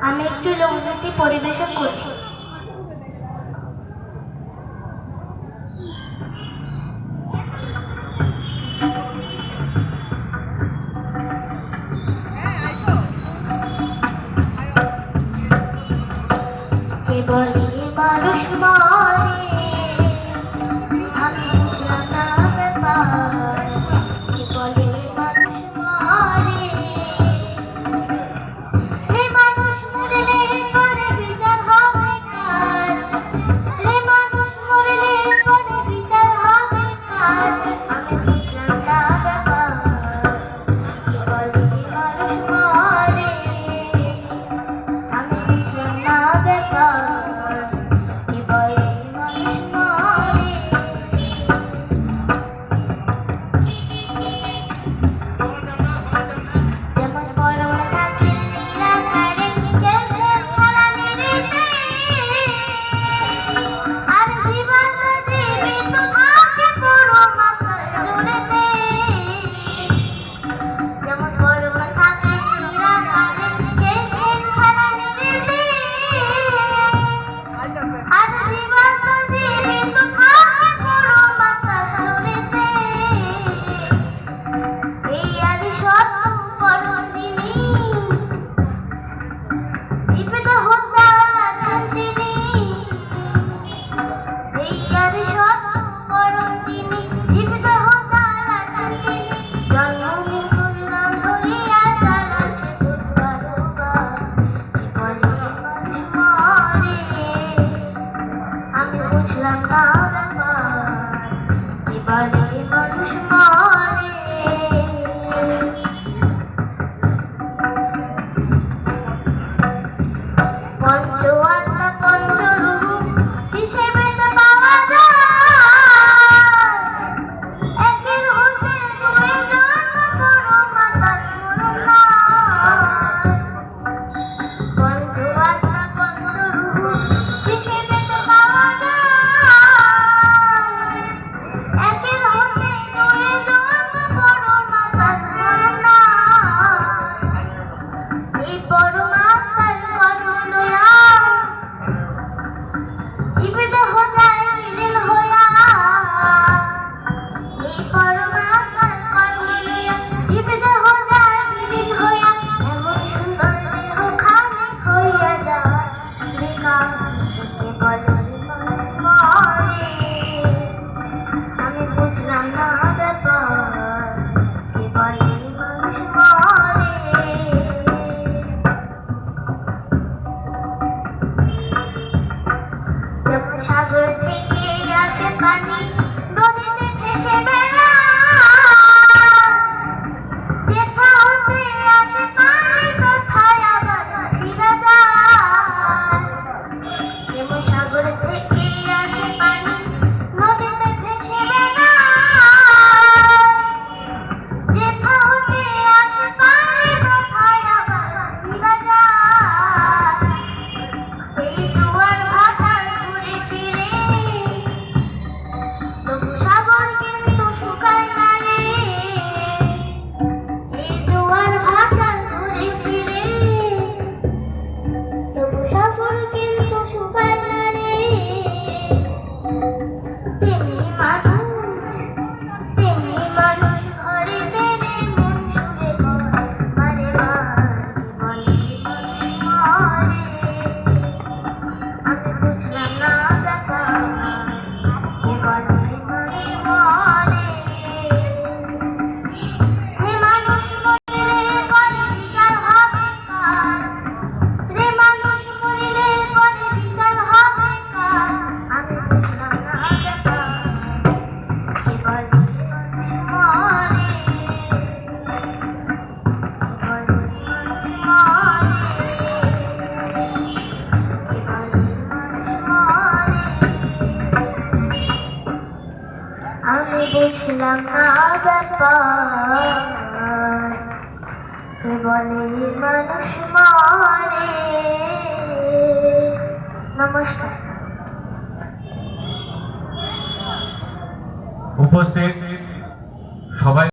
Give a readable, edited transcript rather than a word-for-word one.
আমি একটু লোকগীতি পরিবেশন করছি। কে বলে মানুষ মরে, আমি বুঝলাম না ব্যাপার। কে বলে মানুষ মরে, রে মানুষ মরলে পরে বিচার হবে কার? রে মানুষ মরলে পরে বিচার হবে কার? আমি বুঝলাম না ব্যাপার। কে বলে মানুষ মরে, আমি বুঝলাম না ব্যাপার। কে বলে মানুষ মরে, যেমন পরম থাকে নীলাকারে খেলছে খেলা নিরিতে, আর জীবন্ত জীবিত থাকে পরম আকার জুড়েতে। যেমন পরম থাকে নীলাকারে খেলছে খেলা নিরিতে, আর জীবন্ত জীবিত থাকে পরম আকার জুড়েতে। এই আদি সত্য পরম যিনি, জীবিত হচ্ছেন আছেন তিনি। এই আদি সত্য পরম যিনি, জীবিত হচ্ছেন আছেন তিনি। জন্ম মৃত্যুর নাম ধরিয়া চালাচ্ছে দুর্বারবার। কে বলে মানুষ মরে, আমি বুঝলাম না ব্যাপার। কে বলে মানুষ মরে, পঞ্চ আত্মা পঞ্চরূপ হিসেবে তো পাওয়া যায়। একের হতে দুই জন্ম বড় মাতার মরণ নাই। পঞ্চ আত্মা পঞ্চরূপ হিসেবে তো পাওয়া যায়। একের হতে দুই জন্ম বড় মাতার মরণ নাই। এই পরমাত্মার কর্ম লইয়া জীবিত যায় বিলীন হইয়া। এই পরমাত্মার কর্ম লইয়া জীবিত যায় বিলীন হইয়া। এমন সুন্দর দেহ খালি হইয়া যায় বেকার। কে বলে মানুষ মরে, আমি বুঝলাম না ব্যাপার। কে বলে মানুষ মরে, যেমন সাগর থেকে আসে পানি নদীতে ভেসে বেড়ায়। যেথা হতে আসে পানি তথায় আবার ফিরে যায়। যেমন সাগর থেকে আসে পানি নদীতে ভেসে বেড়ায়। যেথা হতে আসে পানি তথায় আবার ফিরে যায়। এই জোয়ার ভাটার ঘুরে ফিরে তবু সাগর কিন্তু শুকায় না রে। এই জোয়ার ভাটার ঘুরে ফিরে তবু সাগর কিন্তু শুকায় না রে। তেমনি মানুষ ঘরে ফেরে মন সুরে বারে বার। কে বলে মানুষ মরে, আমি বুঝলাম না ব্যাপার। কে বলে মানুষ মরে, রে মানুষ মরিলে পরে বিচার হবে কার? রে মানুষ মরিলে পরে বিচার হবে কার? আমি বুঝলাম না ব্যাপার। কে বলে মানুষ মরে, কে বলে মানুষ মরে, কে বলে মানুষ মরে, আমি বুঝলাম না ব্যাপার। কে বলে মানুষ মরে। নমস্কার। উপস্থিত সবাই